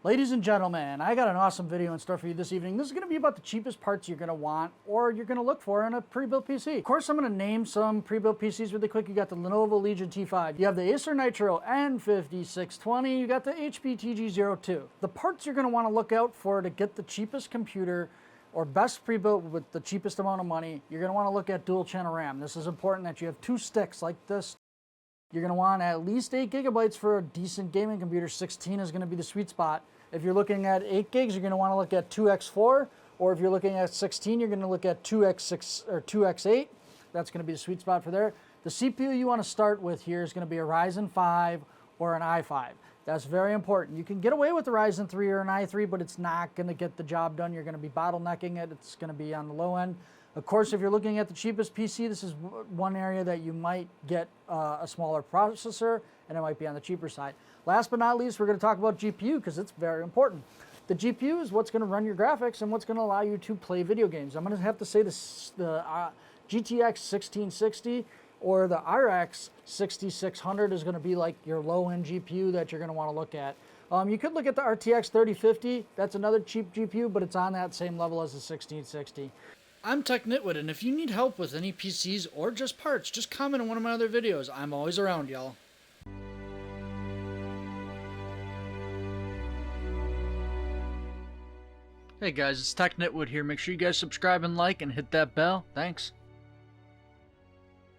Ladies and gentlemen, I got an awesome video in store for you this evening. This is going to be about the cheapest parts you're going to want or you're going to look for in a pre-built PC. Of course, I'm going to name some pre-built PCs really quick. You got the Lenovo Legion T5. You have the Acer Nitro N5620. You got the HP G.Skill. The parts you're going to want to look out for to get the cheapest computer or best pre-built with the cheapest amount of money, you're going to want to look at dual channel RAM. This is important that you have two sticks like this. You're going to want at least 8 gigabytes for a decent gaming computer. 16 is going to be the sweet spot. If you're looking at 8 gigs, you're going to want to look at 2x4, or if you're looking at 16, you're going to look at 2x6 or 2x8. That's going to be the sweet spot for there. The CPU you want to start with here is going to be a Ryzen 5 or an i5. That's very important. You can get away with the Ryzen 3 or an i3, but it's not going to get the job done. You're going to be bottlenecking it. It's going to be on the low end. Of course, if you're looking at the cheapest PC, this is one area that you might get a smaller processor, and it might be on the cheaper side. Last but not least, we're going to talk about GPU because it's very important. The GPU is what's going to run your graphics and what's going to allow you to play video games. I'm going to have to say this, the GTX 1660 or the RX 6600 is going to be like your low-end GPU that you're going to want to look at. You could look at the RTX 3050. That's another cheap GPU, but it's on that same level as the 1660. I'm Tech Nitwit, and if you need help with any PCs or just parts, just comment on one of my other videos. I'm always around, y'all. Hey guys, it's Tech Nitwit here. Make sure you guys subscribe and like and hit that bell. Thanks.